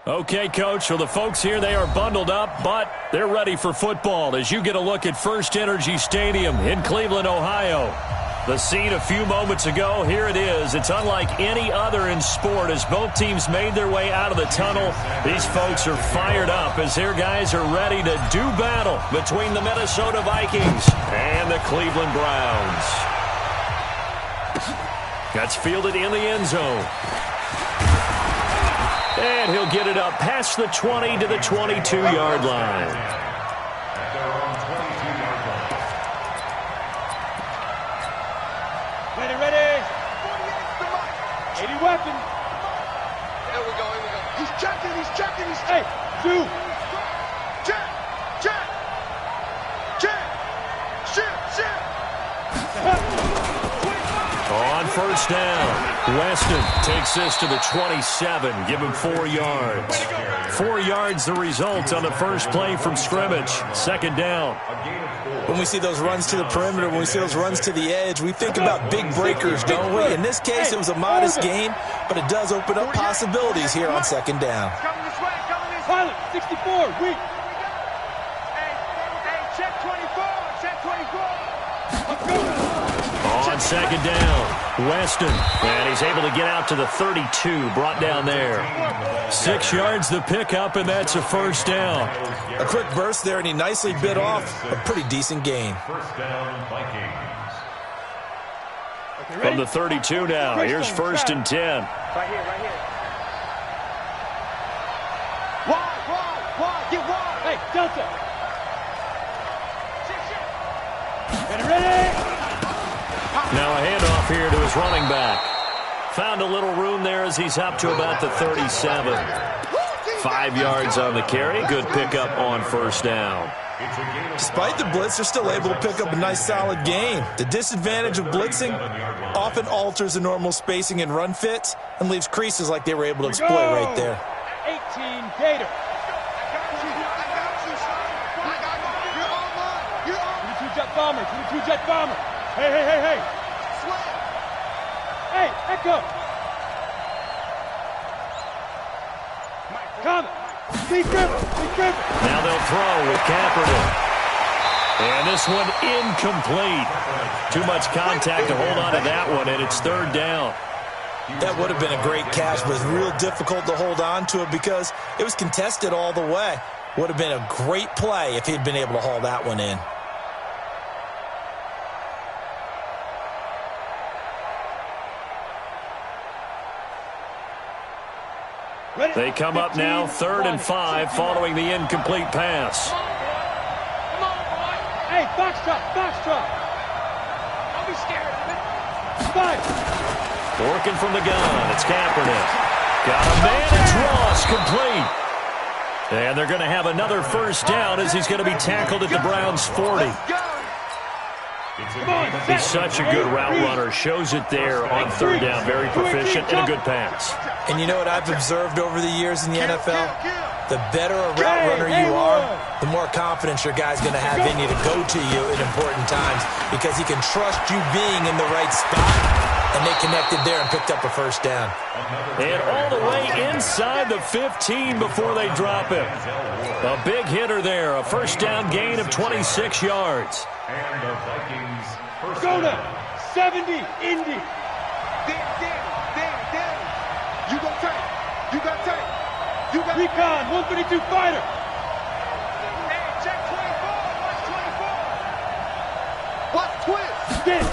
Okay, Coach, so the folks here, they are bundled up, but they're ready for football as you get a look at First Energy Stadium in Cleveland, Ohio. The scene a few moments ago, here it is. It's unlike any other in sport as both teams made their way out of the tunnel. These folks are fired up as their guys are ready to do battle between the Minnesota Vikings and the Cleveland Browns. That's fielded in the end zone. And he'll get it up past the 20 to the 22-yard line. Ready. 80 weapon. There we go. He's checking. Hey, two. Check. On first down, Weston takes this to the 27. Give him 4 yards. 4 yards the result on the first play from scrimmage. Second down. When we see those runs to the perimeter, when we see those runs to the edge, we think about big breakers, don't we? In this case, it was a modest gain, but it does open up possibilities here on second down. Coming this way. Pilot, 64, weak. Hey, check 24. Let's go. On second down, Weston, and he's able to get out to the 32, brought down there. 6 yards the pickup, and that's a first down. A quick burst there, and he nicely bit off a pretty decent gain. First down, Vikings. From the 32 now, here's first and 10. Right here. Wide. Get wide. Hey, Delta. Ready. Now a handoff here to his running back. Found a little room there as he's up to about the 37. 5 yards on the carry. Good pickup on first down. Despite the blitz, they're still able to pick up a nice solid gain. The disadvantage of blitzing often alters the normal spacing and run fits and leaves creases like they were able to exploit right there. 18 Gator. Two-jet bomber. Hey. Hey, Echo. Coming. Big River. Now they'll throw with Kaepernick. And this one incomplete. Too much contact to hold on to that one, and it's third down. That would have been a great catch, but it's real difficult to hold on to it because it was contested all the way. Would have been a great play if he'd been able to haul that one in. They come up now, 3rd and 5, following the incomplete pass. Come on, boy. Hey, Foxtrot. Don't be scared of it. Five. Working from the gun, it's Kaepernick. Got a man, it's Ross, complete. And they're going to have another first down as he's going to be tackled at the Browns' 40. He's such a good route runner. Shows it there on third down. Very proficient and a good pass. And you know what I've observed over the years in the NFL? The better a route runner you are, the more confidence your guy's going to have in you to go to you at important times because he can trust you being in the right spot. And they connected there and picked up a first down. And all the way inside the 15 before they drop him. A big hitter there. A first down gain of 26 yards. And the Vikings first Go down. to 70, Indy. Danny. You got tape. Recon, 132 fighter. Hey, check 24. Watch 24. Watch twist. Spin.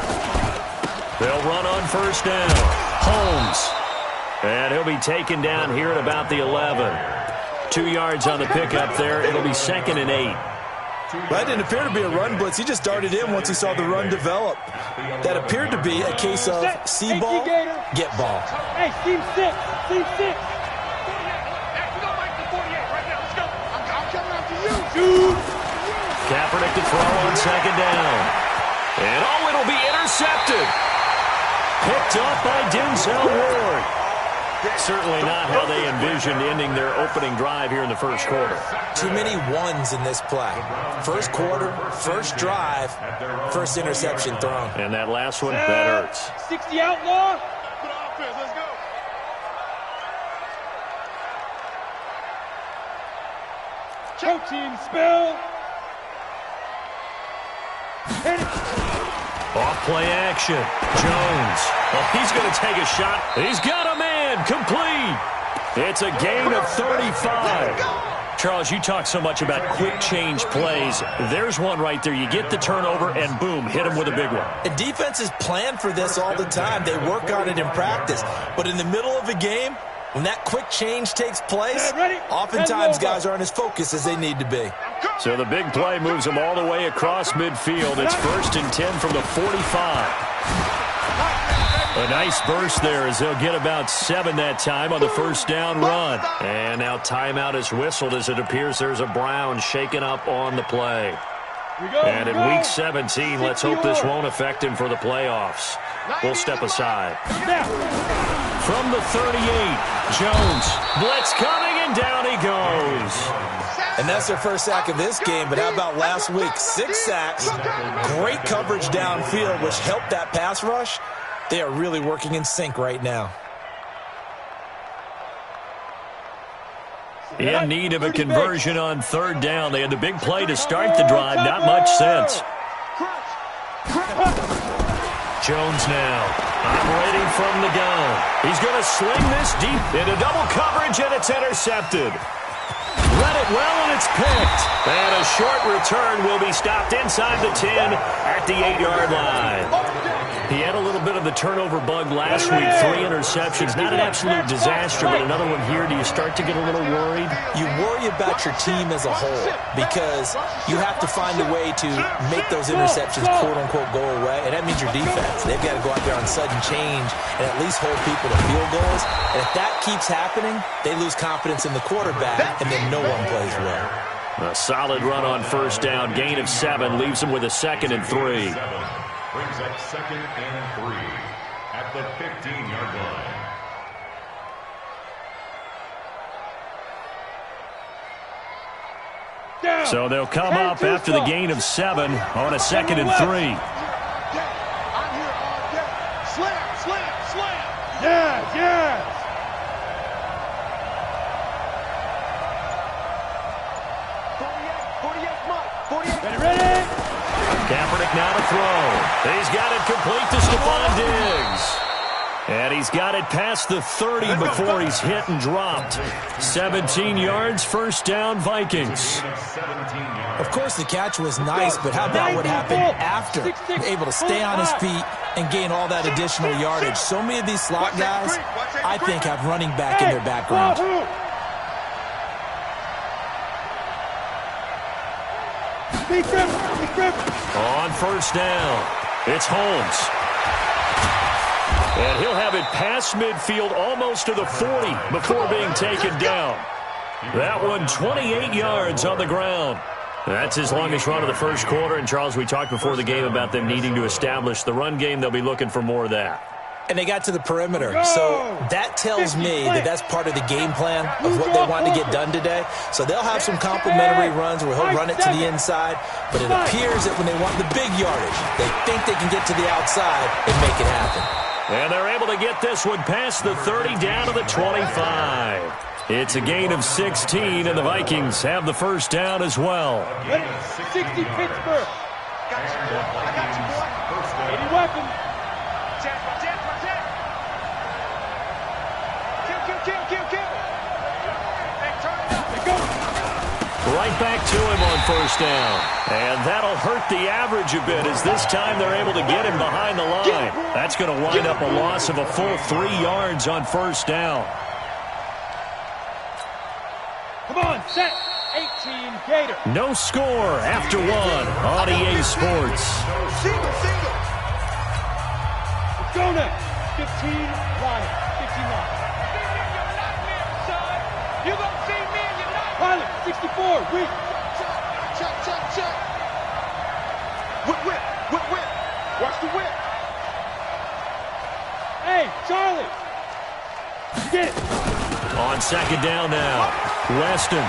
They'll run on first down. Holmes. And he'll be taken down here at about the 11. 2 yards on the pickup there. It'll be 2nd and 8. That didn't appear to be a run blitz. He just darted in once he saw the run develop. That appeared to be a case of see ball, get ball. Hey, team 6. Hey, we don't like the 48 right now. Let's go. I'm coming after you. Shoot. Kaepernick to throw on second down. And it'll be intercepted. Picked off by Denzel Ward. Certainly not how they envisioned ending their opening drive here in the first quarter. Too many ones in this play. First quarter, first drive, first interception thrown. And that last one, that hurts. 60 outlaw. Put on offense. Let's go. Protein spill. Hit it. Off play action. Jones. Oh, he's going to take a shot. He's got a man. Complete. It's a gain of 35. Charles, you talk so much about quick change plays. There's one right there. You get the turnover, and boom, hit him with a big one. And defenses plan for this all the time. They work on it in practice. But in the middle of a game, when that quick change takes place, oftentimes guys aren't as focused as they need to be. So the big play moves them all the way across midfield. It's 1st and 10 from the 45. A nice burst there as they'll get about 7 that time on the first down run. And now timeout is whistled as it appears there's a Brown shaken up on the play. And in week 17, let's hope this won't affect him for the playoffs. We'll step aside. From the 38, Jones. Blitz coming, and down he goes. And that's their first sack of this game, but how about last week? 6 sacks, great coverage downfield, which helped that pass rush. They are really working in sync right now. In need of a conversion on 3rd down. They had the big play to start the drive. Not much sense. Jones now operating from the gun. He's going to sling this deep into double coverage, and it's intercepted. Read it well, and it's picked. And a short return will be stopped inside the 10 at the 8-yard line. He had a little bit of the turnover bug last week, 3 interceptions. Not an absolute disaster, but another one here. Do you start to get a little worried? You worry about your team as a whole because you have to find a way to make those interceptions, quote-unquote, go away, and that means your defense. They've got to go out there on sudden change and at least hold people to field goals. And if that keeps happening, they lose confidence in the quarterback, and then no one plays well. A solid run on 1st down. Gain of 7 leaves them with a 2nd and 3. Brings up 2nd and 3 at the 15-yard line. So they'll come up after the gain of 7 on a 2nd and 3. I'm here all day. Slam, slam, slam. Yes, yes. Ready? Kaepernick now to throw. He's got it complete to Stephon Diggs. And he's got it past the 30 before he's hit and dropped. 17 yards, 1st down, Vikings. Of course, the catch was nice, but how about what happened after? Able to stay on his feet and gain all that additional yardage. So many of these slot guys, I think, have running back in their background. On 1st down, it's Holmes. And he'll have it past midfield almost to the 40 before being taken down. That one 28 yards on the ground. That's his longest run of the 1st quarter. And, Charles, we talked before the game about them needing to establish the run game. They'll be looking for more of that. And they got to the perimeter. So that tells me that that's part of the game plan of what they want to get done today. So they'll have some complementary runs where he'll run it to the inside. But it appears that when they want the big yardage, they think they can get to the outside and make it happen. And they're able to get this one past the 30 down to the 25. It's a gain of 16, and the Vikings have the 1st down as well. 60 Pittsburgh. I got you, boy. 80 weapons. Right back to him on 1st down. And that'll hurt the average a bit as this time they're able to get him behind the line. That's going to wind up a loss of a full 3 yards on 1st down. Come on, set. 18 Gator. No score after 1 on EA Sports. Single, single. Let's go now. 15 Lions. 15 Lions. You gonna see me and you're not. Pilot, 64, weak. Check, check, check. Whip, whip, whip, whip. Watch the whip. Hey, Charlie. Get it. On 2nd down now, Weston.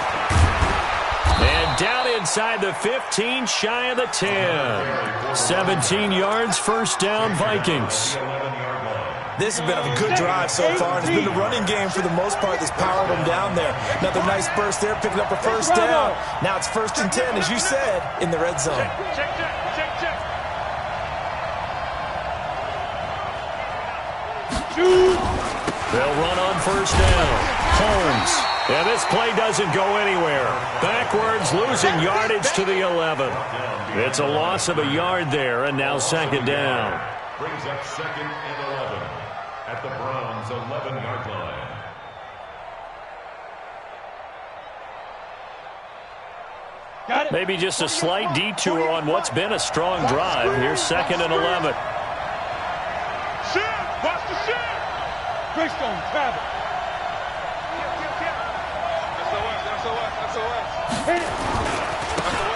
And down inside the 15, shy of the 10. 17 yards, 1st down, Vikings. This has been a good drive so far, and it's been the running game for the most part that's powered them down there. Another nice burst there, picking up a first down. Now it's 1st and 10, as you said, in the red zone. Check. They'll run on 1st down. Holmes. And this play doesn't go anywhere. Backwards, losing yardage to the 11. It's a loss of a yard there, and now 2nd down. Brings up 2nd and 11 at the Browns' 11-yard line. Maybe just a slight detour on what's been a strong drive. Here's 2nd and 11. Watch the shit! Greystone, travel.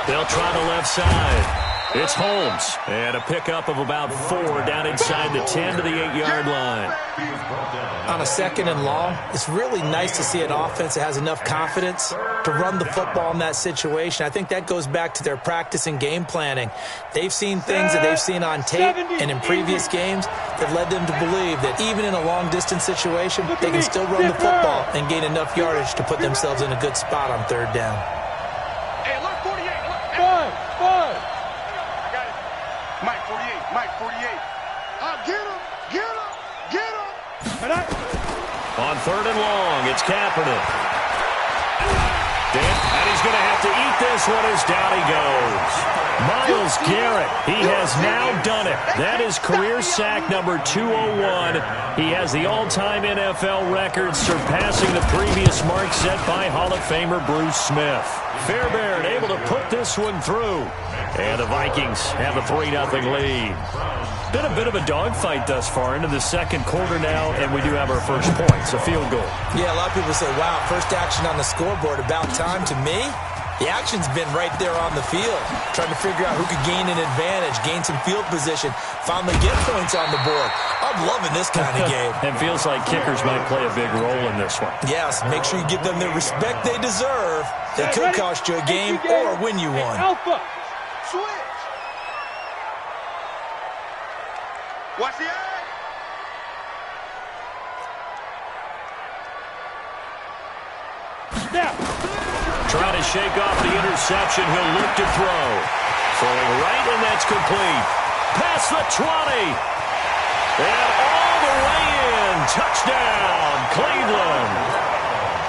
They'll try the left side. It's Holmes. And a pickup of about 4 down inside the 10 to the 8-yard line. On a 2nd and long, it's really nice to see an offense that has enough confidence to run the football in that situation. I think that goes back to their practice and game planning. They've seen things that they've seen on tape and in previous games that led them to believe that even in a long-distance situation, they can still run the football and gain enough yardage to put themselves in a good spot on 3rd down. Hey, look, 48. Look. Five. I got it. Mike 48. Get him. On 3rd and long, it's Kaepernick. And he's going to have to eat this one as down he goes. Myles Garrett, he has now done it. That is career sack number 201. He has the all-time NFL record, surpassing the previous mark set by Hall of Famer Bruce Smith. Fairbairn able to put this one through. And the Vikings have a 3-0 lead. Been a bit of a dogfight thus far into the 2nd quarter now, and we do have our first points, a field goal. Yeah, a lot of people say, wow, first action on the scoreboard, about time. To me, the action's been right there on the field, trying to figure out who could gain an advantage, gain some field position, finally get points on the board. I'm loving this kind of game. It feels like kickers might play a big role in this one. Yes, make sure you give them the respect they deserve. They could cost you a game or win you one. Alpha. Switch. Watch the eye. Snap. Trying to shake off the interception. He'll look to throw. Throwing right, and that's complete. Past the 20. And all the way in. Touchdown, Cleveland.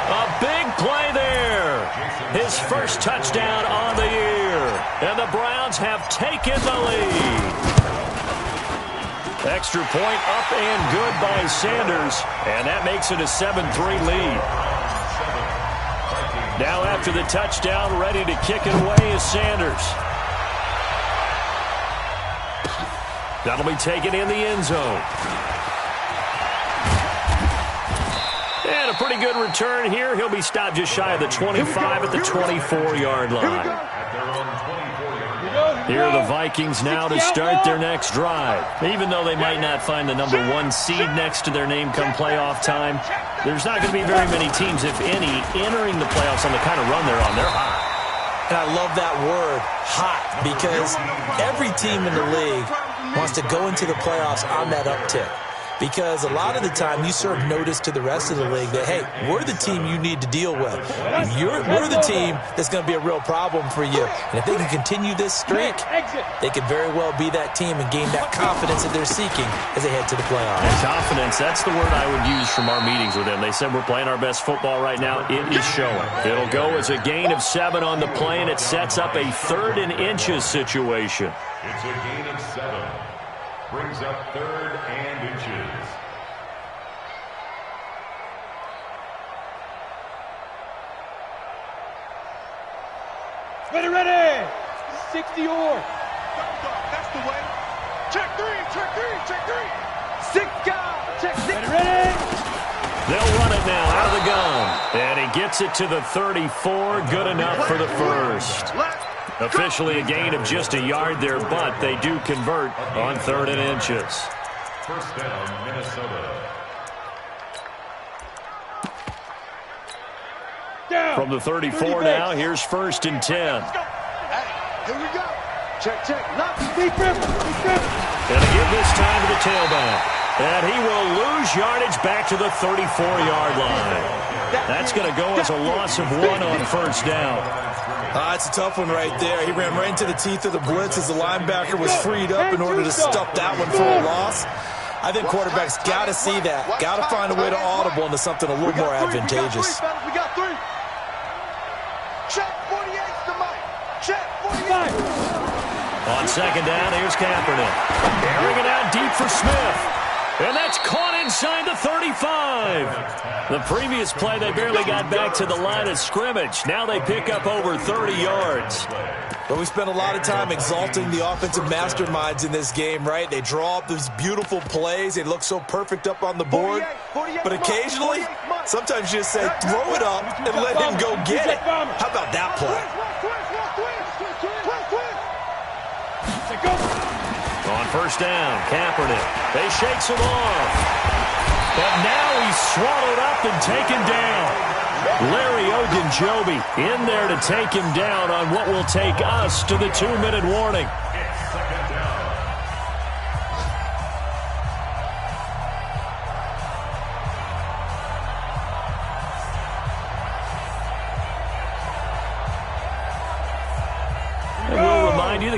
A big play there. His first touchdown on the year. And the Browns have taken the lead. Extra point up and good by Sanders. And that makes it a 7-3 lead. Now after the touchdown, ready to kick it away is Sanders. That'll be taken in the end zone. And a pretty good return here. He'll be stopped just shy of the 25 at the 24-yard line. Here are the Vikings now to start their next drive. Even though they might not find the number 1 seed next to their name come playoff time, there's not going to be very many teams, if any, entering the playoffs on the kind of run they're on. They're hot. And I love that word, hot, because every team in the league wants to go into the playoffs on that uptick. Because a lot of the time you serve notice to the rest of the league that, hey, we're the team you need to deal with. We're the team that's going to be a real problem for you. And if they can continue this streak, they could very well be that team and gain that confidence that they're seeking as they head to the playoffs. And confidence, that's the word I would use from our meetings with them. They said we're playing our best football right now. It is showing. It'll go as a gain of 7 on the play, and it sets up a 3rd and inches situation. It's a gain of 7. Brings up 3rd and inches. Ready. 60 or. That's the way. Check 3. 6 guys. Check 6. Ready. They'll run it now out of the gun. And he gets it to the 34. Good enough for the first. Officially a gain of just a yard there, but they do convert on 3rd and inches. First down, Minnesota. Down. From the 34 now, here's 1st and 10. Hey, here we go. Check. Lock. Deep grip. And they give this time to the tailback. And he will lose yardage back to the 34-yard line. That's going to go as a loss of 1 on first down. It's a tough one right there. He ran right into the teeth of the blitz as the linebacker was freed up in order to stuff that one for a loss. I think quarterbacks got to see that. Got to find a way to audible into something a little more advantageous. We got 3. Check 48's the mic. Check 48. On second down, here's Kaepernick. Airing it out deep for Smith. And that's caught inside the 35. The previous play, they barely got back to the line of scrimmage. Now they pick up over 30 yards. But we spent a lot of time exalting the offensive masterminds in this game, right? They draw up these beautiful plays. They look so perfect up on the board. But occasionally, sometimes you just say, throw it up and let him go get it. How about that play? On first down, Kaepernick. They shakes him off. But now he's swallowed up and taken down. Larry Ogunjobi in there to take him down on what will take us to the 2-minute warning.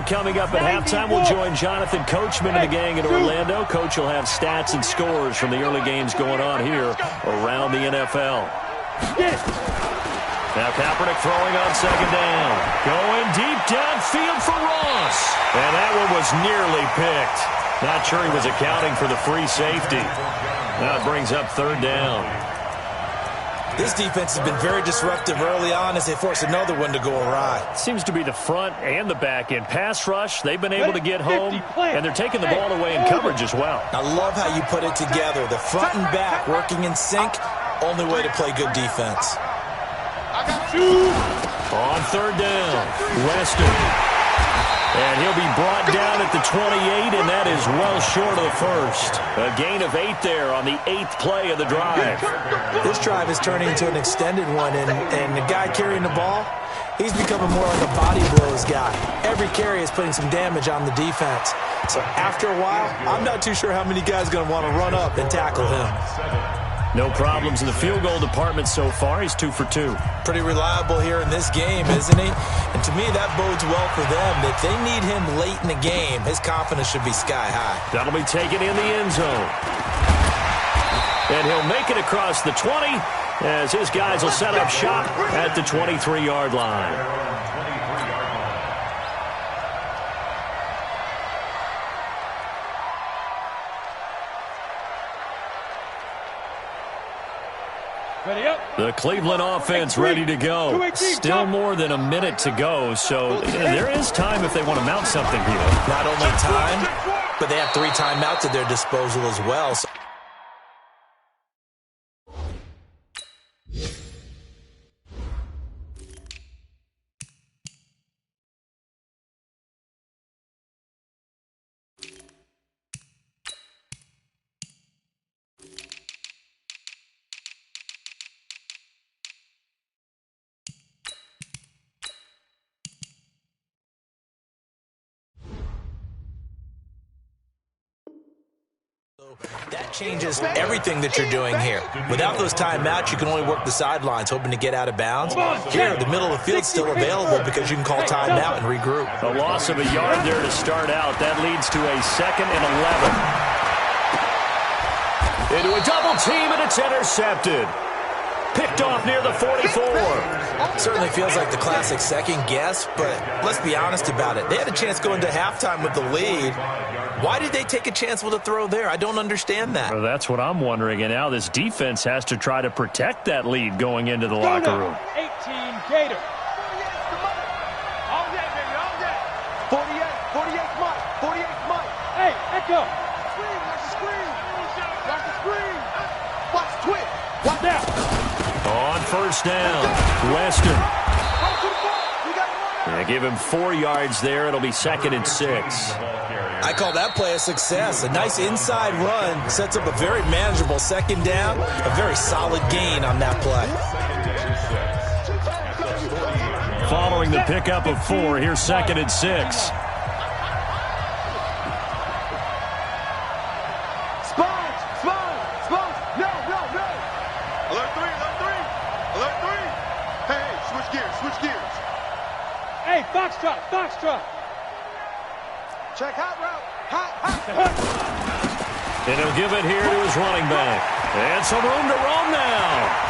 Coming up at halftime, we'll join Jonathan Coachman and the gang in Orlando. Coach will have stats and scores from the early games going on here around the NFL. Now Kaepernick throwing on second down. Going deep downfield for Ross. And that one was nearly picked. Not sure he was accounting for the free safety. Now it brings up third down. This defense has been very disruptive early on as they force another one to go awry. Seems to be the front and the back end. Pass rush, they've been able to get home, and they're taking the ball away in coverage as well. I love how you put it together. The front and back working in sync, only way to play good defense. On third down, Weston. And he'll be brought down at the 28, and that is well short of the first. A gain of 8 there on the 8th play of the drive. This drive is turning into an extended one, and the guy carrying the ball, he's becoming more like a body blows guy. Every carry is putting some damage on the defense. So after a while, I'm not too sure how many guys are going to want to run up and tackle him. No problems in the field goal department so far. He's 2 for 2. Pretty reliable here in this game, isn't he? And to me, that bodes well for them. If they need him late in the game, his confidence should be sky high. That'll be taken in the end zone. And he'll make it across the 20 as his guys will set up shop at the 23-yard line. The Cleveland offense ready to go. Still more than a minute to go, so there is time if they want to mount something here. Not only time, but they have 3 timeouts at their disposal as well. So that changes everything that you're doing here. Without those timeouts, you can only work the sidelines, hoping to get out of bounds. Here, the middle of the field's still available because you can call timeout and regroup. A loss of a yard there to start out. That leads to a 2nd and 11. Into a double team, and it's intercepted. Picked off near the 44. Certainly feels like the classic second guess, but let's be honest about it. They had a chance going to halftime with the lead. Why did they take a chance with a throw there? I don't understand that. Well, that's what I'm wondering, and now this defense has to try to protect that lead going into the locker room. 18 Gator. 48 Mike. 48 Mike. Hey, Echo. Screen, watch the screen. Watch the screen. Watch twitch. Watch out. On first down, Weston. They give him 4 yards there. It'll be 2nd and 6. I call that play a success. A nice inside run sets up a very manageable second down. A very solid gain on that play. Following the pickup of 4, here's 2nd and 6. Spy. Foxtrot, foxtrot. Check hot route. Hot. And he'll give it here to his running back. And some room to roam now.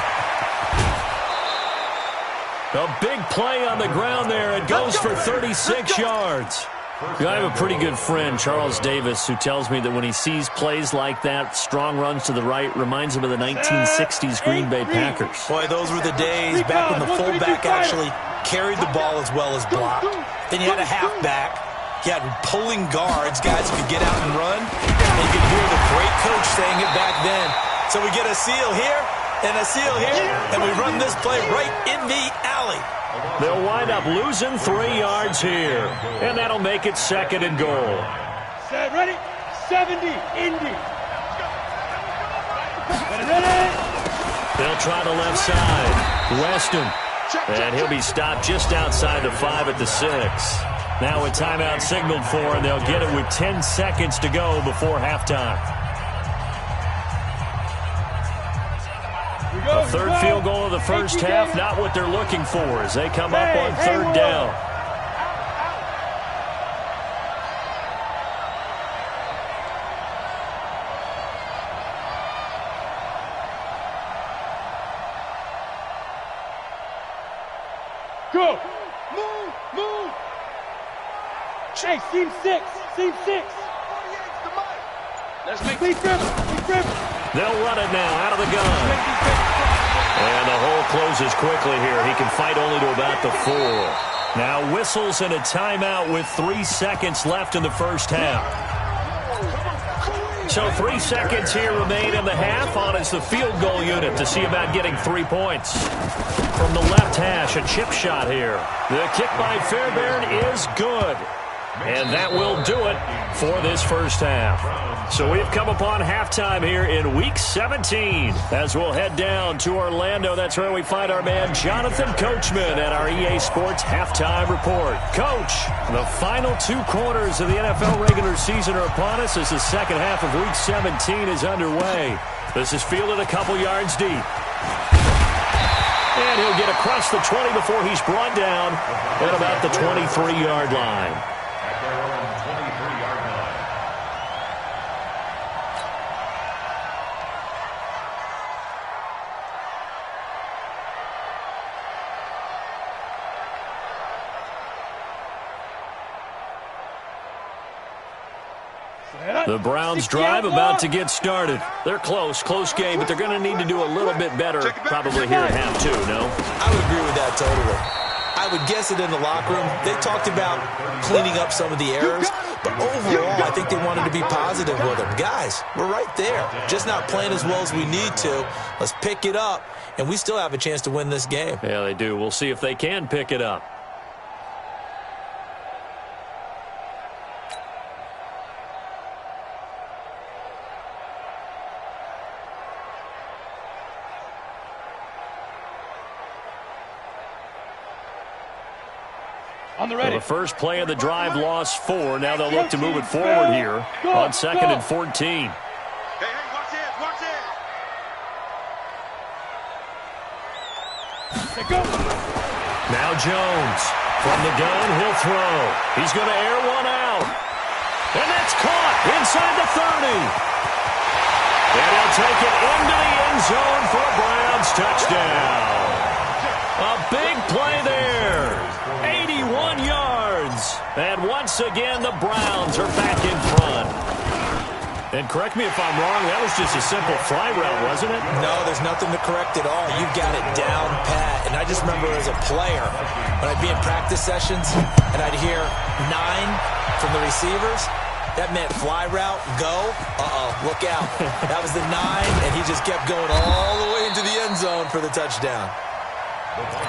A big play on the ground there. It goes for 36 yards. I have a pretty good friend, Charles Davis, who tells me that when he sees plays like that, strong runs to the right, reminds him of the 1960s Green Bay Packers. Boy, those were the days back when the fullback actually carried the ball as well as blocked. Then you had a halfback. You had pulling guards, guys who could get out and run. And you could hear the great coach saying it back then. So we get a seal here and a seal here, and we run this play right in the alley. They'll wind up losing 3 yards here, and that'll make it 2nd and goal. Set, ready? 70, Indy. Ready? They'll try the left side. Weston. And he'll be stopped just outside the 5 at the 6. Now a timeout signaled for, and they'll get it with 10 seconds to go before halftime. A third field goal of the first half, not what they're looking for as they come up on 3rd down. Go. Move. Hey, seam 6. Let's make Please grip. They'll run it now out of the gun. And the hole closes quickly here. He can fight only to about the 4. Now whistles and a timeout with 3 seconds left in the first half. So 3 seconds here remain in the half on as the field goal unit to see about getting 3 points. From the left hash, a chip shot here. The kick by Fairbairn is good. And that will do it for this first half. So we've come upon halftime here in Week 17. As we'll head down to Orlando, that's where we find our man Jonathan Coachman at our EA Sports Halftime Report. Coach, the final 2 quarters of the NFL regular season are upon us as the second half of Week 17 is underway. This is fielded a couple yards deep. And he'll get across the 20 before he's brought down at about the 23-yard line. The Browns drive about to get started. They're close game, but they're going to need to do a little bit better probably here at half 2, no? I would agree with that totally. I would guess it in the locker room. They talked about cleaning up some of the errors, but overall, I think they wanted to be positive with them. Guys, we're right there. Just not playing as well as we need to. Let's pick it up, and we still have a chance to win this game. Yeah, they do. We'll see if they can pick it up. On the Well, ready. the first play of the drive lost 4. Now they'll look to move it forward here on 2nd and 14. Hey, watch it. Go. Now Jones from the gun, he'll throw. He's going to air one out. And that's caught inside the 30. And he'll take it into the end zone for a Browns touchdown. A big play there. 81 yards. And once again, the Browns are back in front. And correct me if I'm wrong, that was just a simple fly route, wasn't it? No, there's nothing to correct at all. You've got it down pat. And I just remember as a player, when I'd be in practice sessions and I'd hear 9 from the receivers, that meant fly route, go, look out. That was the 9, and he just kept going all the way into the end zone for the touchdown.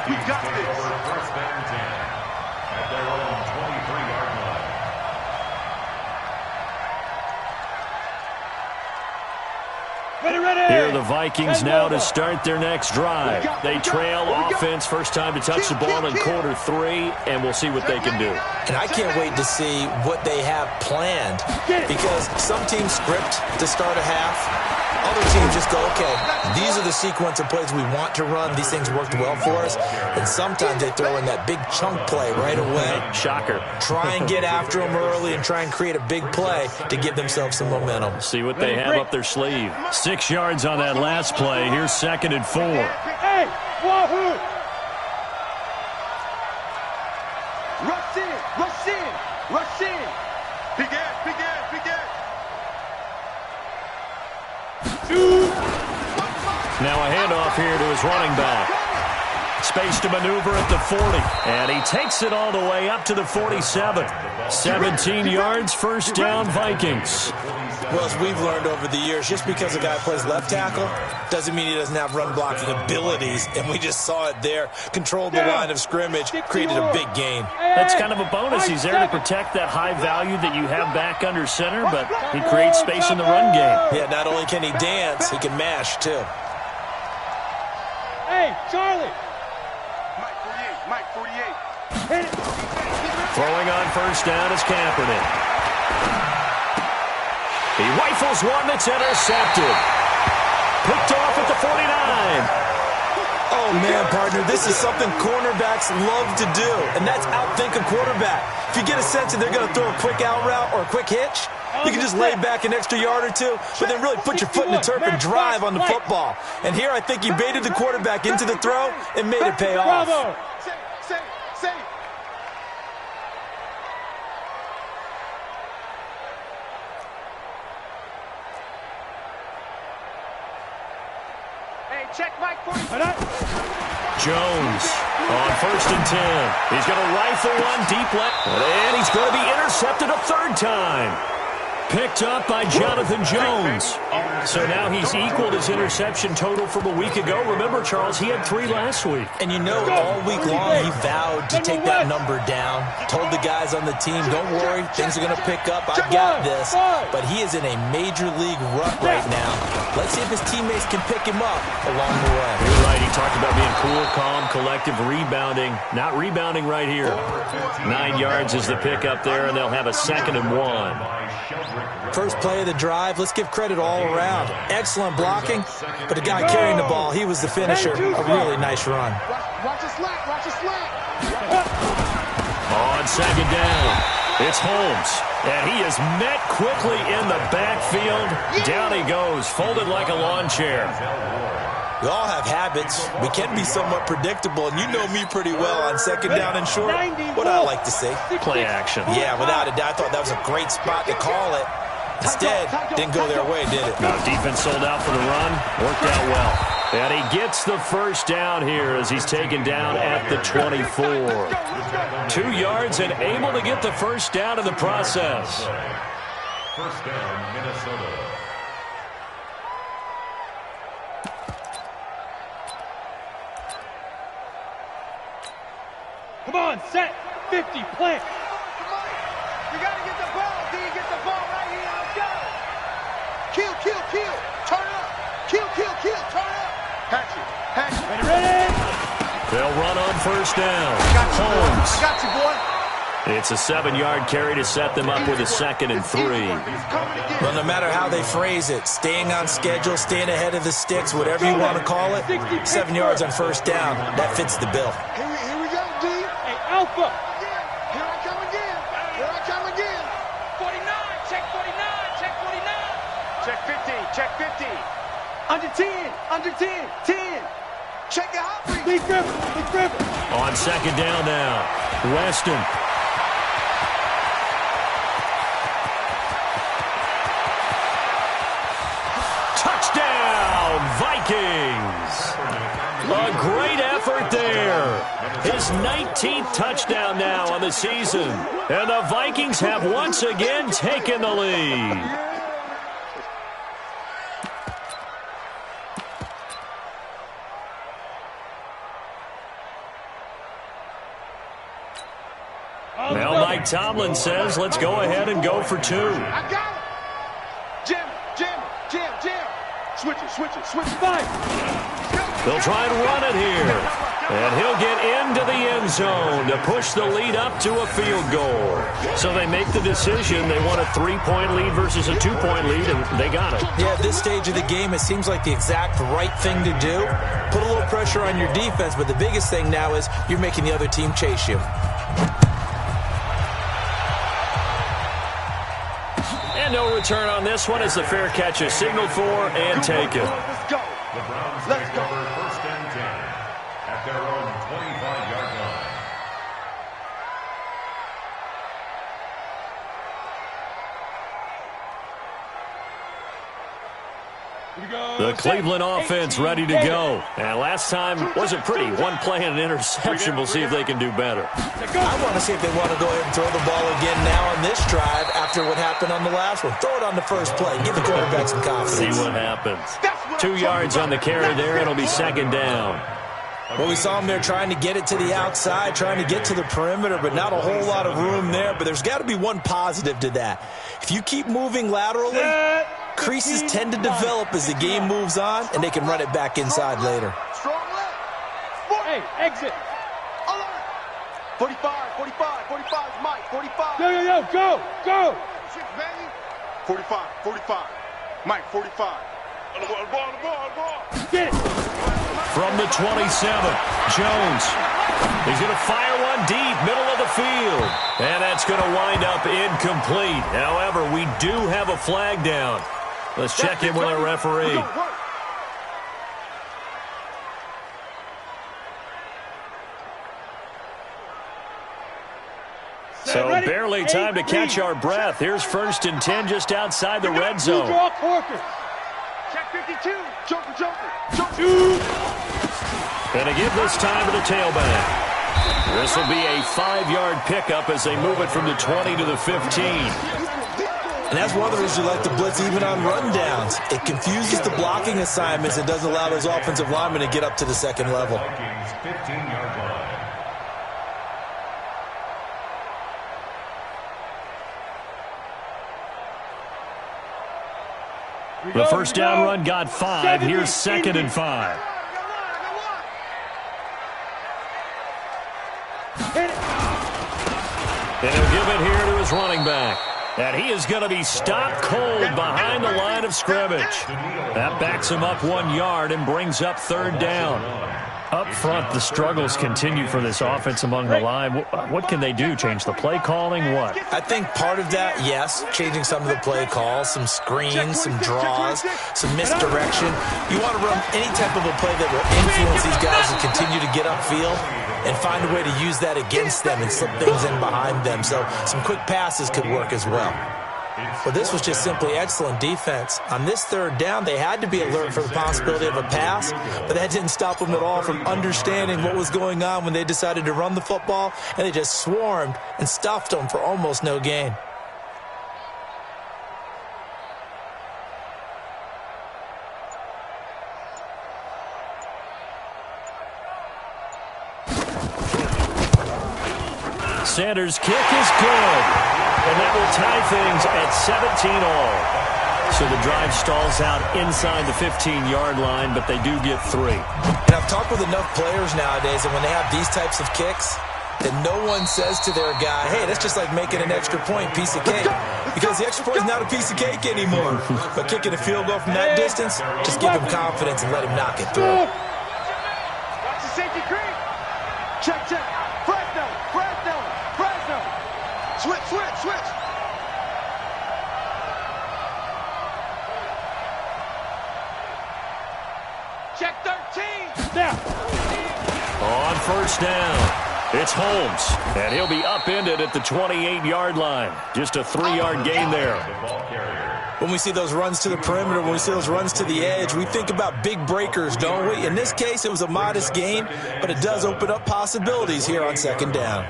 We got this. First and 10 at their own 23-yard line. Ready. Here the Vikings now to start their next drive. They trail offense, first time to touch the ball in quarter 3, and we'll see what they can do. And I can't wait to see what they have planned, because some teams script to start a half. Other teams just go, okay, these are the sequence of plays we want to run. These things worked well for us. And sometimes they throw in that big chunk play right away. Shocker. Try and get after them early and try and create a big play to give themselves some momentum. See what they have up their sleeve. 6 yards on that last play. Here's 2nd and 4. Hey, wahoo! Rush in, rush in, rush in. Begin, begin, begin. Now a handoff here to his running back. Space to maneuver at the 40. And he takes it all the way up to the 47. 17 yards, first down, Vikings. Well, as we've learned over the years, just because a guy plays left tackle doesn't mean he doesn't have run blocking abilities. And we just saw it there. Controlled the line of scrimmage, created a big gain. That's kind of a bonus. He's there to protect that high value that you have back under center, but he creates space in the run game. Yeah, not only can he dance, he can mash, too. Hey, Charlie. Mike 48. Hit it. Throwing on first down is Kaepernick. He rifles one that's intercepted. Picked off at the 49. Oh, man, partner, this is something cornerbacks love to do, and that's outthink a quarterback. If you get a sense that they're going to throw a quick out route or a quick hitch, you can just lay back an extra yard or two, but then really put your foot in the turf and drive on the football. And here I think he baited the quarterback into the throw and made it pay off. Say. Hey, check Mike 40. Jones on 1st and 10. He's going to rifle one deep left, and he's going to be intercepted a 3rd time. Picked up by Jonathan Jones. So now he's equaled his interception total from a week ago. Remember, Charles, he had 3 last week. And you know, all week long he vowed to take that number down. Told the guys on the team, don't worry, things are going to pick up. I got this. But he is in a major league rut right now. Let's see if his teammates can pick him up along the way. You're right. He talked about being cool, calm, collective, rebounding. Not rebounding right here. 9 yards is the pickup there, and they'll have a 2nd and 1. First play of the drive, let's give credit all around. Excellent blocking, but the guy carrying the ball, he was the finisher. A really nice run. Watch the slack, watch the slack. On 2nd down, it's Holmes. And he is met quickly in the backfield. Down he goes, folded like a lawn chair. We all have habits. We can be somewhat predictable, and you know me pretty well on 2nd down and short. What I like to see. Play action. Yeah, without a doubt. I thought that was a great spot to call it. Instead, didn't go their way, did it? No, defense sold out for the run. Worked out well. And he gets the first down here as he's taken down at the 24. 2 yards and able to get the first down in the process. First down, Minnesota. Come on, set. 50, plant. You got to get the ball, D. Get the ball right here. Let's go. Kill. Turn up. Kill. Turn up. Hatch it. Ready? They'll run on first down. Holmes. I got you, boy. It's a 7-yard carry to set them up with a 2nd and 3. Well, no matter how they phrase it, staying on schedule, staying ahead of the sticks, whatever you want to call it, 7 yards on first down, that fits the bill. Here we go, D. Hey, Alpha. Here I come again. 49, check 49, check 49. Check 50. Under 10, 10. Check your hot reach. Big Griffin. On 2nd down now, Weston. Touchdown, Vikings! A great effort there. His 19th touchdown now on the season. And the Vikings have once again taken the lead. Well, Mike Tomlin says, let's go ahead and go for 2. I got it. Jim. Switch it, switch it, switch it. Five. They'll try and run it here. And he'll get into the end zone to push the lead up to a field goal. So they make the decision. They want a 3-point lead versus a 2-point lead, and they got it. Yeah, at this stage of the game, it seems like the exact right thing to do. Put a little pressure on your defense, but the biggest thing now is you're making the other team chase you. And no return on this one as the fair catch is signaled for and taken. Let's go. The Browns Let's take go. over first and 10 at their own 25-yard line. The Cleveland offense ready to go. And last time wasn't pretty. One play and an interception. We'll see if they can do better. I want to see if they want to go ahead and throw the ball again now on this drive after what happened on the last one. Throw it on the first play. Give the quarterback some confidence. See what happens. 2 yards on the carry there. It'll be second down. Well, we saw him there trying to get it to the outside, trying to get to the perimeter, but not a whole lot of room there. But there's got to be one positive to that. If you keep moving laterally, creases tend to develop as the game moves on, and they can run it back inside later. Strong left. Hey, exit. 45, 45, 45 is Mike, 45. Yo, go, go. 6, baby. 45, 45. Mike, 45. On the ball. Get it. From the 27, Jones. He's going to fire one deep, middle of the field. And that's going to wind up incomplete. However, we do have a flag down. Let's check in with our referee. So barely time to catch our breath. Here's first and 10 just outside the red zone. Draw Corker. Check 52. Joker. Going to give this time to the tailback. This will be a 5-yard pickup as they move it from the 20 to the 15. And that's one of the reasons you like to blitz even on rundowns. It confuses the blocking assignments and doesn't allow those offensive linemen to get up to the second level. Vikings 15-yard line. The first down run got 5. Here's second and 5. And he'll give it here to his running back. And he is going to be stopped cold behind the line of scrimmage. That backs him up 1 yard and brings up third down. Up front, the struggles continue for this offense among the line. What can they do? Change the play calling? What? I think part of that, yes, changing some of the play calls, some screens, some draws, some misdirection. You want to run any type of a play that will influence these guys to continue to get upfield and find a way to use that against them and slip things in behind them. So some quick passes could work as well. But this was just simply excellent defense. On this third down, they had to be alert for the possibility of a pass, but that didn't stop them at all from understanding what was going on when they decided to run the football, and they just swarmed and stuffed them for almost no gain. Sanders' kick is good. And that will tie things at 17 all. So the drive stalls out inside the 15-yard line, but they do get 3. And I've talked with enough players nowadays, and when they have these types of kicks, that no one says to their guy, hey, that's just like making an extra point, piece of cake. Because the extra point is not a piece of cake anymore. But kicking a field goal from that distance, just give him confidence and let him knock it through. Watch the safety green. Check. Fresno. Switch. Check 13. Now. On first down, it's Holmes, and he'll be upended at the 28-yard line. Just a 3-yard gain there. When we see those runs to the perimeter, when we see those runs to the edge, we think about big breakers, don't we? In this case, it was a modest gain, but it does open up possibilities here on second down.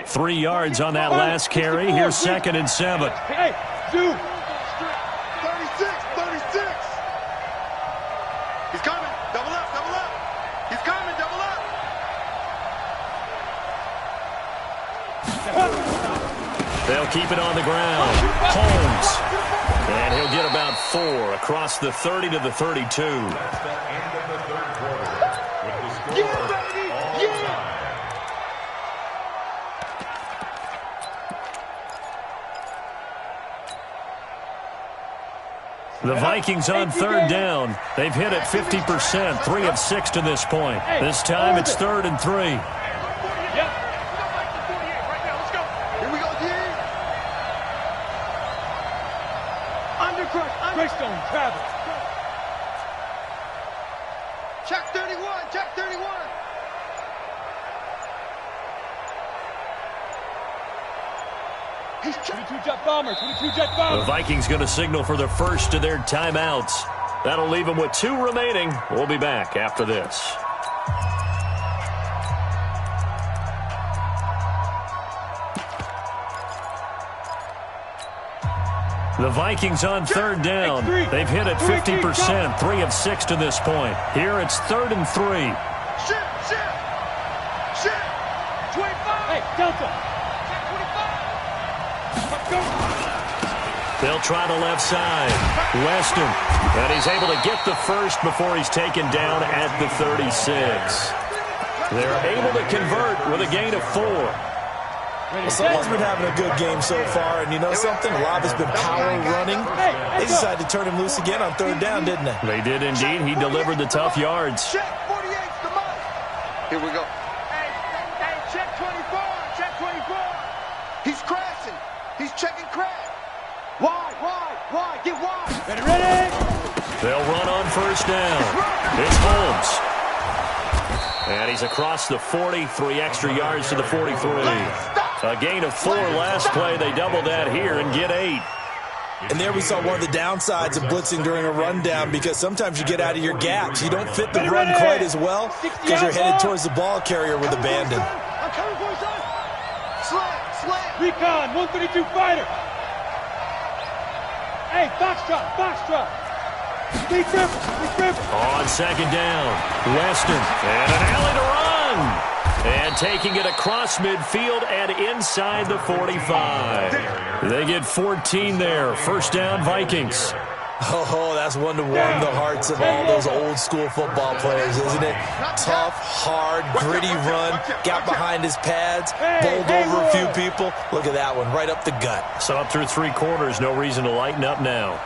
3 yards on that last carry. Here's second and 7. Hey, dude. 36. He's coming. Double up. He's coming. Double up. They'll keep it on the ground. Holmes And he'll get about 4 across the 30 to the 32. That's the end of the third quarter with the score Yeah, baby! all Yeah! time. The Vikings on third down. They've hit it 50%, 3 of 6 to this point. This time it's 3rd and 3. Yep. Here we go, D. Undercrush. Greystone, Travis. Check 31. Check 31. He's 22 jet bomber. 22 jet The bomber. Vikings going to signal for the first of their timeouts. That'll leave them with 2 remaining. We'll be back after this. The Vikings on third down. They've hit it 50%, 3 of 6 to this point. Here it's 3rd and 3. Shit. 25. Hey, Delta. They'll try the left side. Weston. And he's able to get the first before he's taken down at the 36. They're able to convert with a gain of 4. Well, someone's been having a good game so far, and you know something? A lot of it's been power running. They decided to turn him loose again on third down, didn't they? They did indeed. He delivered the tough yards. Check 48's the money. Here we go. Hey, check 24. Check 24. He's crashing. He's checking crash. Wide. Get wide. Ready? They'll run on first down. It's Holmes. And he's across the 40, 3 extra yards to the 43. A gain of 4 last play. They double that here and get 8. And there we saw one of the downsides of blitzing during a rundown, because sometimes you get out of your gaps. You don't fit the run quite as well because you're headed towards the ball carrier with abandon. I'm coming for you, son. Slam. Recon, 132 fighter. Hey, Foxtrot. Speed triple. On second down, Weston. And an alley to run. And taking it across midfield and inside the 45. They get 14 there. First down, Vikings. Oh, that's one to warm the hearts of all those old school football players, isn't it? Tough, hard, gritty run. Got behind his pads, bowled over a few people. Look at that one, right up the gut. So up through 3 quarters, no reason to lighten up now.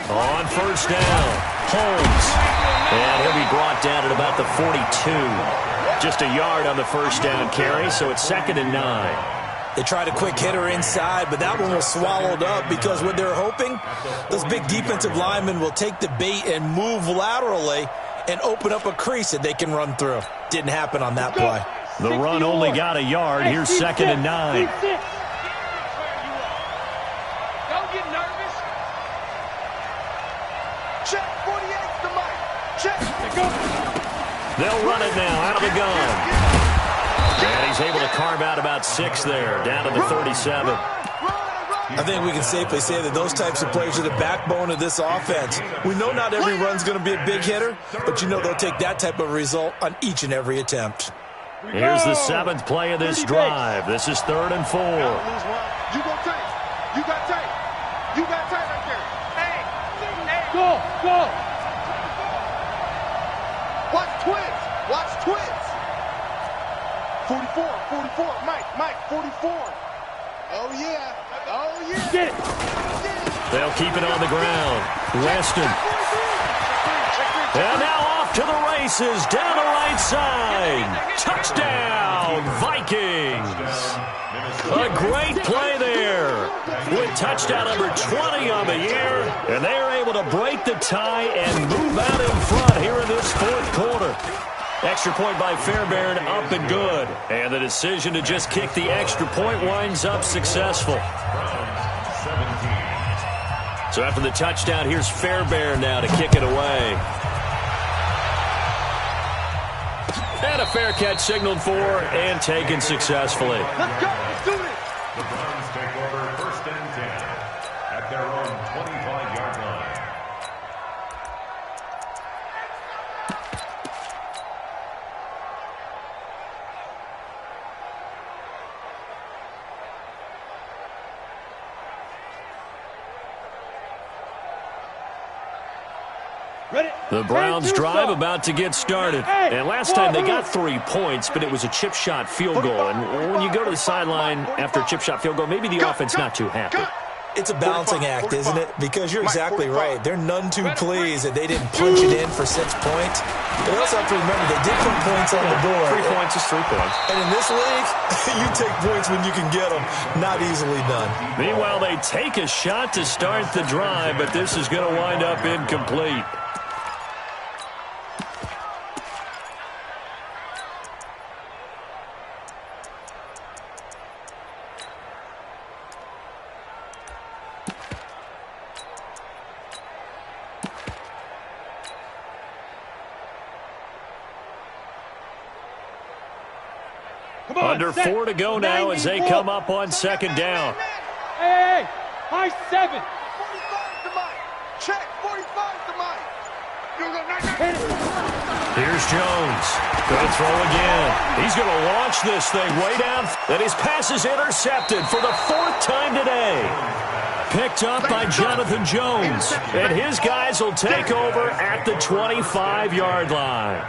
On first down, Holmes. And he'll be brought down at about the 42. Just a yard on the first down carry, so it's 2nd and 9. They tried a quick hitter inside, but that one was swallowed up because what they're hoping, those big defensive linemen will take the bait and move laterally and open up a crease that they can run through. Didn't happen on that play. The run only got a yard. Here's 2nd and 9. Don't get nervous. Check 48's the mic. Check. They'll run it now out of the gun. And he's able to carve out about 6 there, down to the 37. I think we can safely say that those types of players are the backbone of this offense. We know not every run's going to be a big hitter, but you know they'll take that type of result on each and every attempt. Here's the 7th play of this drive. This is 3rd and 4. You go tight. You got tight. You got tight right there. Hey. Go. Watch twins. 44. Mike, 44. Oh, yeah. Get it. They'll keep it on the ground. Weston. And now off to the races, down the right side. Touchdown, Vikings. A great play there. With touchdown number 20 on the year. And they are able to break the tie and move out in front here in this 4th quarter. Extra point by Fairbairn, up and good. And the decision to just kick the extra point winds up successful. So after the touchdown, here's Fairbairn now to kick it away. And a fair catch signaled for and taken successfully. Let's go. Let's do this. The Browns take over 1st and 10 at their own 25-yard line. The Browns drive about to get started. And last time they got 3 points, but it was a chip shot field goal. And when you go to the sideline after a chip shot field goal, maybe the offense not too happy. It's a balancing act, isn't it? Because you're exactly right. They're none too pleased that they didn't punch it in for 6 points. But they also have to remember they did put points on the board. 3 points is 3 points. And in this league, you take points when you can get them. Not easily done. Meanwhile, they take a shot to start the drive, but this is going to wind up incomplete. Under 4 to go now as they come up on 2nd down. Hey, high 7. 45 to Mike. Check, 45 to Mike. Here's Jones. Going to throw again. He's going to launch this thing way down. And his pass is intercepted for the 4th time today. Picked up by Jonathan Jones. And his guys will take over at the 25-yard line.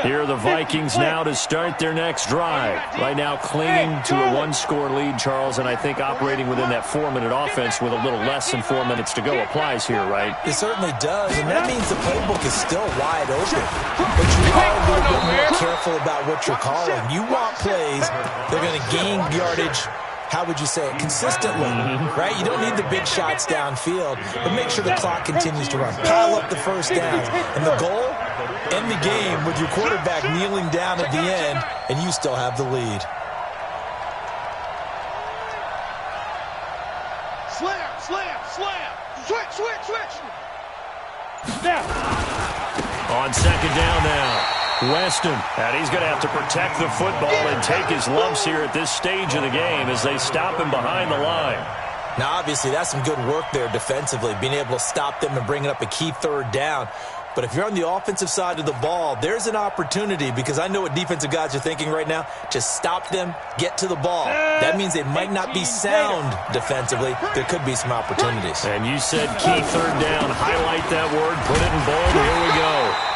Here are the Vikings now to start their next drive. Right now clinging to a 1-score lead, Charles, and I think operating within that 4-minute offense with a little less than 4 minutes to go applies here, right? It certainly does, and that means the playbook is still wide open. But you are a little bit more careful about what you're calling. You want plays, they're going to gain yardage, how would you say it, consistently, right? You don't need the big shots downfield, but make sure the clock continues to run. Pile up the first downs. And the goal, end the game with your quarterback kneeling down at the end, and you still have the lead. Slam, slam, slam. Switch, switch, switch. Snap. On 2nd down now. Weston, and he's going to have to protect the football and take his lumps here at this stage of the game as they stop him behind the line. Now, obviously, that's some good work there defensively, being able to stop them and bringing up a key 3rd down. But if you're on the offensive side of the ball, there's an opportunity, because I know what defensive guys are thinking right now. Just stop them, get to the ball. That means they might not be sound defensively. There could be some opportunities. And you said key 3rd down. Highlight that word. Put it in bold. Here we go.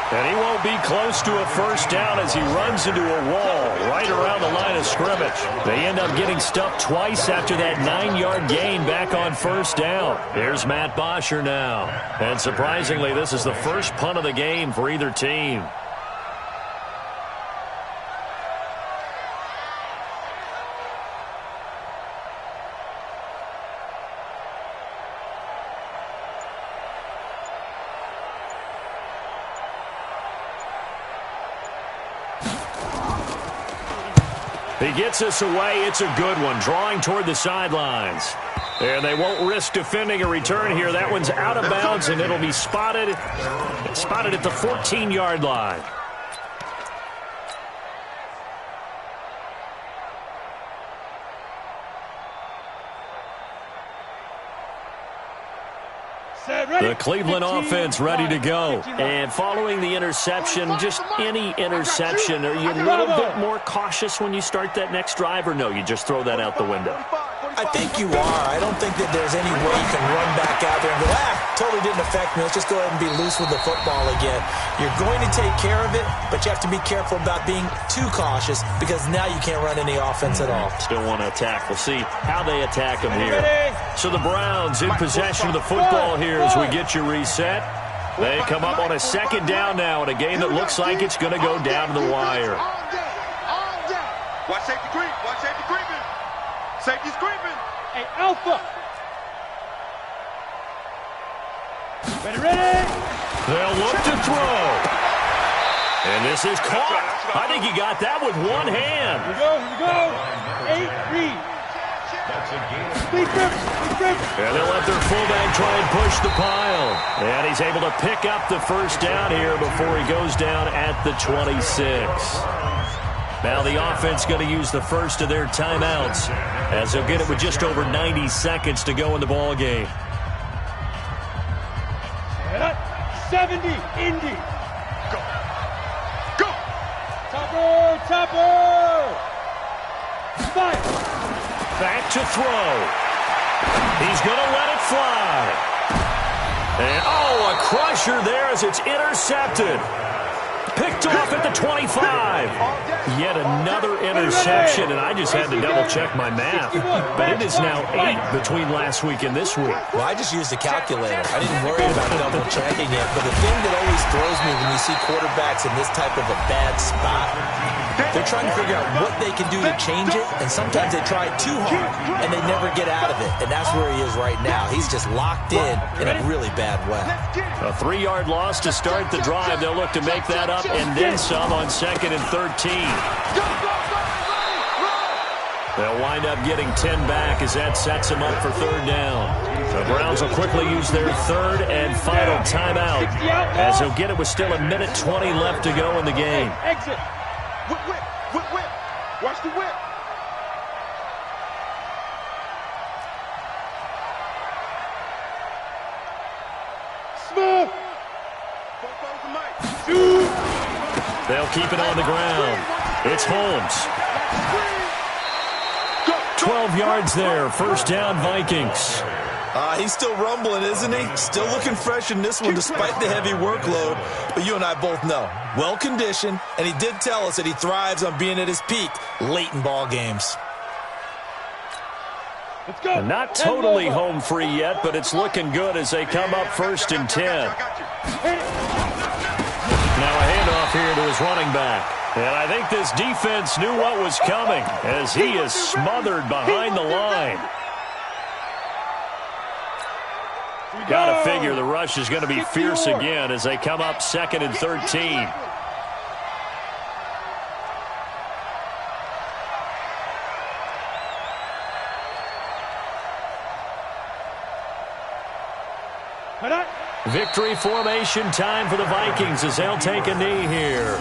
And he won't be close to a 1st down as he runs into a wall right around the line of scrimmage. They end up getting stuffed twice after that 9-yard gain back on 1st down. Here's Matt Bosher now. And surprisingly, this is the first punt of the game for either team. He gets us away. It's a good one. Drawing toward the sidelines. And they won't risk defending a return here. That one's out of bounds, and it'll be spotted at the 14-yard line. The Cleveland offense ready to go. And following the interception, just any interception, are you a little bit more cautious when you start that next drive, or no, you just throw that out the window? I think you are. I don't think that there's any way you can run back out there and go, totally didn't affect me. Let's just go ahead and be loose with the football again. You're going to take care of it, but you have to be careful about being too cautious, because now you can't run any offense at all. Still want to attack. We'll see how they attack them here. So the Browns in possession of the football here as we get you reset. They come up on a 2nd down now in a game that looks like it's going to go down to the wire. Watch safety creep. Watch safety creeping. Safety's creeping. Hey, Alpha. Ready. They'll look to throw. And this is caught. I think he got that with one hand. Here we go. 8 read. And they'll let their fullback try and push the pile. And he's able to pick up the 1st down here before he goes down at the 26. Now the offense going to use the first of their timeouts as they'll get it with just over 90 seconds to go in the ball game. 70, Indy. Go. Go. Topper. Fire. Back to throw. He's going to let it fly. And, oh, a crusher there as it's intercepted. Picked off at the 25. Yet another interception, and I just had to double-check my math. But it is now 8 between last week and this week. Well, I just used a calculator. I didn't worry about double-checking it. But the thing that always throws me when you see quarterbacks in this type of a bad spot, they're trying to figure out what they can do to change it, and sometimes they try too hard, and they never get out of it. And that's where he is right now. He's just locked in a really bad way. A 3-yard loss to start the drive. They'll look to make that up and then some on 2nd and 13. They'll wind up getting 10 back as that sets them up for 3rd down. The Browns will quickly use their 3rd and final timeout as they'll get it with still 1:20 left to go in the game. Exit. Whip, whip, whip, whip. Watch the whip. Smooth. They'll keep it on the ground. It's Holmes. 12 yards there. 1st down, Vikings. He's still rumbling, isn't he? Still looking fresh in this one despite the heavy workload. But you and I both know, well-conditioned, and he did tell us that he thrives on being at his peak late in ball games. Let's go. Not totally home free yet, but it's looking good as they come up 1st and 10. Now a handoff here to his running back. And I think this defense knew what was coming as he is smothered behind the line. Got to figure the rush is going to be fierce again as they come up 2nd and 13. Victory formation time for the Vikings as they'll take a knee here.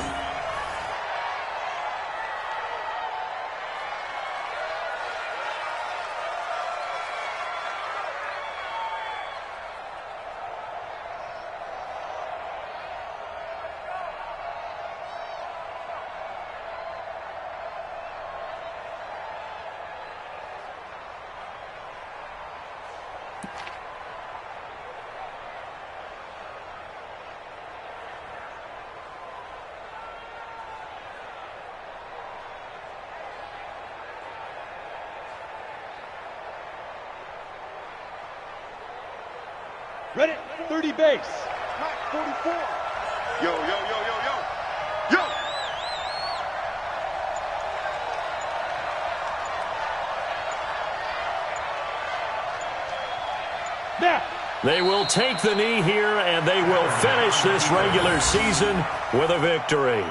Ready, 30 base. 44. Yo, yo, yo, yo, yo. Yo! Now. They will take the knee here, and they will finish this regular season with a victory.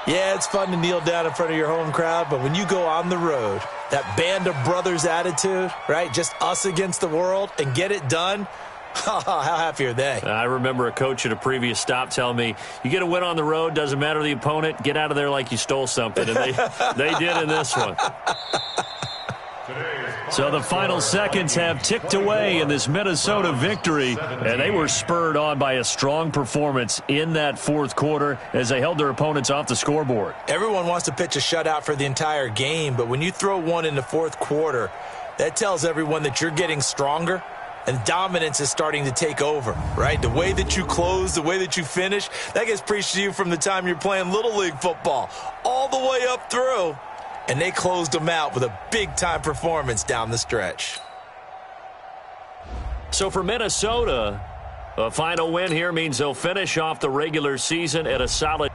Yeah, it's fun to kneel down in front of your home crowd, but when you go on the road, that band of brothers attitude, right, just us against the world, and get it done, how happy are they? I remember a coach at a previous stop telling me, you get a win on the road, doesn't matter the opponent, get out of there like you stole something. And they did in this one. So the final seconds have ticked away in this Minnesota victory, and they were spurred on by a strong performance in that 4th quarter as they held their opponents off the scoreboard. Everyone wants to pitch a shutout for the entire game, but when you throw one in the 4th quarter, that tells everyone that you're getting stronger and dominance is starting to take over, right? The way that you close, the way that you finish, that gets preached to you from the time you're playing Little League football all the way up through. And they closed them out with a big-time performance down the stretch. So for Minnesota, a final win here means they'll finish off the regular season at a solid